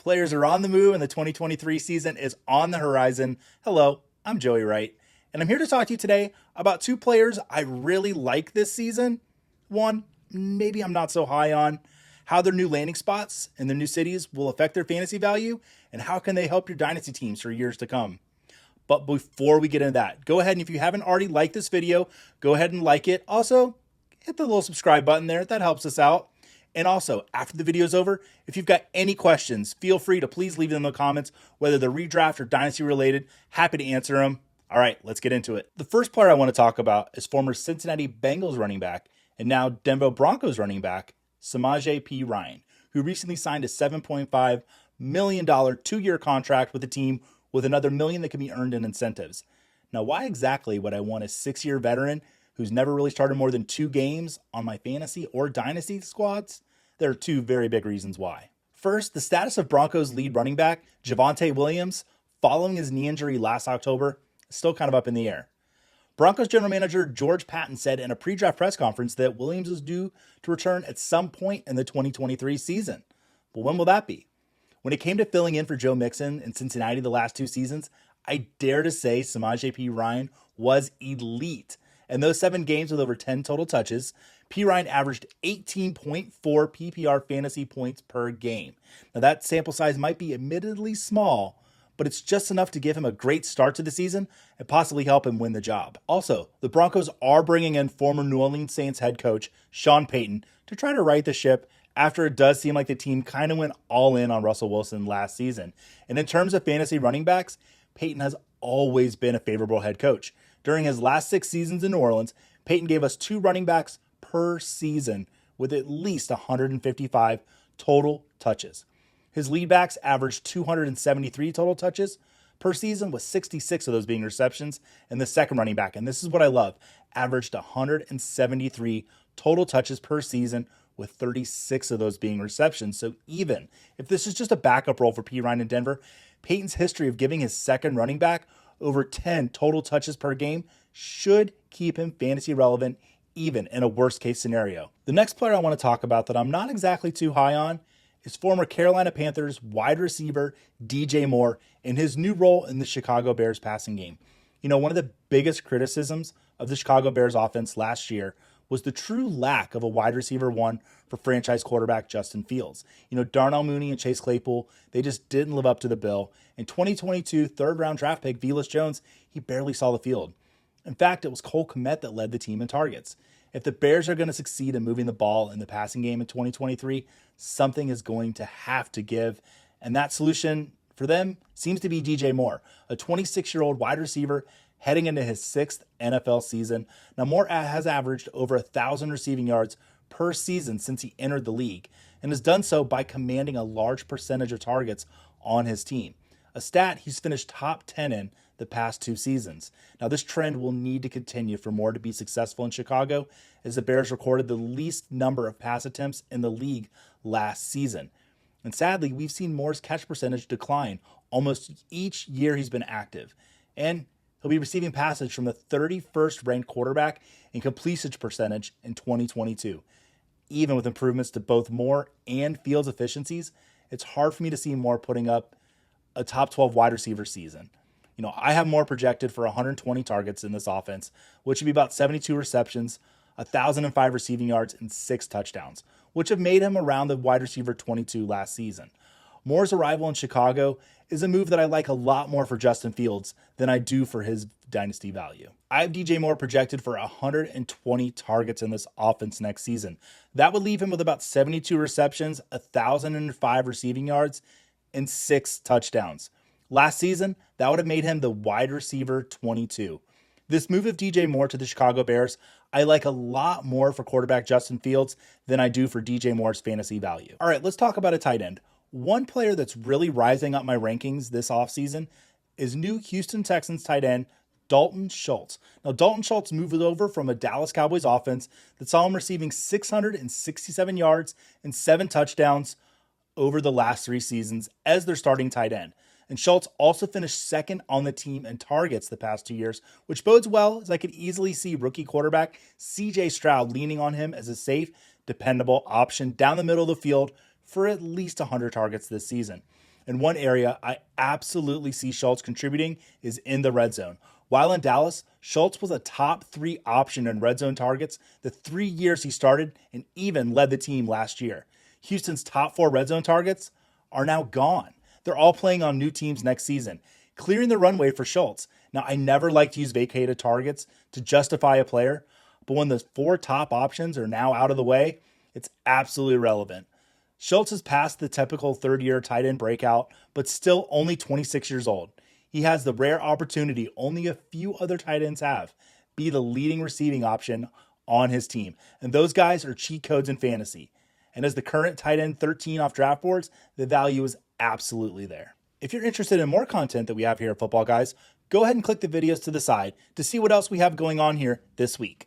Players are on the move and the 2023 season is on the horizon. Hello, I'm Joey Wright, and I'm here to talk to you today about two players I really like this season. One, maybe I'm not so high on, how their new landing spots in their new cities will affect their fantasy value, and how can they help your dynasty teams for years to come. But before we get into that, go ahead and if you haven't already liked this video, go ahead and like it. Also, hit the little subscribe button there. That helps us out. And also, after the video is over, if you've got any questions, feel free to please leave them in the comments, whether they're redraft or dynasty related. Happy to answer them. All right, let's get into it. The first player I want to talk about is former Cincinnati Bengals running back and now Denver Broncos running back, Samaje P. Ryan, who recently signed a $7.5 million two-year contract with the team with another $1 million that can be earned in incentives. Now, why exactly would I want a 6-year veteran who's never really started more than 2 games on my fantasy or dynasty squads? There are 2 very big reasons why. First, the status of Broncos lead running back, Javonte Williams, following his knee injury last October, is still kind of up in the air. Broncos general manager George Patton said in a pre-draft press conference that Williams is due to return at some point in the 2023 season. But when will that be? When it came to filling in for Joe Mixon in Cincinnati the last 2 seasons, I dare to say Samaje P. Ryan was elite. In those 7 games with over 10 total touches, P. Ryan averaged 18.4 PPR fantasy points per game. Now that sample size might be admittedly small, but it's just enough to give him a great start to the season and possibly help him win the job. Also, the Broncos are bringing in former New Orleans Saints head coach Sean Payton to try to right the ship after it does seem like the team kind of went all in on Russell Wilson last season. And in terms of fantasy running backs, Payton has always been a favorable head coach. During his last 6 seasons in New Orleans, Payton gave us 2 running backs per season with at least 155 total touches. His lead backs averaged 273 total touches per season, with 66 of those being receptions, and the second running back, and this is what I love, averaged 173 total touches per season, with 36 of those being receptions. So even if this is just a backup role for P. Ryan in Denver, Payton's history of giving his second running back over 10 total touches per game should keep him fantasy relevant even in a worst case scenario. The next player I want to talk about that I'm not exactly too high on is former Carolina Panthers wide receiver DJ Moore in his new role in the Chicago Bears passing game. You know, one of the biggest criticisms of the Chicago Bears offense last year was the true lack of a wide receiver one for franchise quarterback Justin Fields. You know, Darnell Mooney and Chase Claypool, they just didn't live up to the bill. In 2022 third-round draft pick Velus Jones, he barely saw the field. In fact, it was Cole Kmet that led the team in targets. If the Bears are going to succeed in moving the ball in the passing game in 2023, something is going to have to give. And that solution for them seems to be DJ Moore, a 26-year-old wide receiver heading into his 6th NFL season. Now, Moore has averaged over 1,000 receiving yards per season since he entered the league, and has done so by commanding a large percentage of targets on his team, a stat he's finished top 10 in the past 2 seasons. Now, this trend will need to continue for Moore to be successful in Chicago, as the Bears recorded the least number of pass attempts in the league last season. And sadly, we've seen Moore's catch percentage decline almost each year he's been active. And he'll be receiving passes from the 31st ranked quarterback in completion percentage in 2022. Even with improvements to both Moore and Fields' efficiencies, it's hard for me to see Moore putting up a top 12 wide receiver season. You know, I have Moore projected for 120 targets in this offense, which would be about 72 receptions, 1,005 receiving yards, and 6 touchdowns, which have made him around the wide receiver 22 last season. Moore's arrival in Chicago is a move that I like a lot more for Justin Fields than I do for his dynasty value. I have DJ Moore projected for 120 targets in this offense next season. That would leave him with about 72 receptions, 1,005 receiving yards, and 6 touchdowns. Last season, that would have made him the wide receiver 22. This move of DJ Moore to the Chicago Bears, I like a lot more for quarterback Justin Fields than I do for DJ Moore's fantasy value. All right, let's talk about a tight end. One player that's really rising up my rankings this offseason is new Houston Texans tight end Dalton Schultz. Now, Dalton Schultz moved over from a Dallas Cowboys offense that saw him receiving 667 yards and 7 touchdowns over the last 3 seasons as their starting tight end. And Schultz also finished second on the team in targets the past 2 years, which bodes well, as I could easily see rookie quarterback C.J. Stroud leaning on him as a safe, dependable option down the middle of the field for at least 100 targets this season. And one area I absolutely see Schultz contributing is in the red zone. While in Dallas, Schultz was a top 3 option in red zone targets the 3 years he started and even led the team last year. Houston's top 4 red zone targets are now gone. They're all playing on new teams next season, clearing the runway for Schultz. Now, I never like to use vacated targets to justify a player, but when the 4 top options are now out of the way, it's absolutely relevant. Schultz has passed the typical third-year tight end breakout, but still only 26 years old. He has the rare opportunity only a few other tight ends have, be the leading receiving option on his team. And those guys are cheat codes in fantasy. And as the current tight end 13 off draft boards, the value is absolutely there. If you're interested in more content that we have here at Football Guys, go ahead and click the videos to the side to see what else we have going on here this week.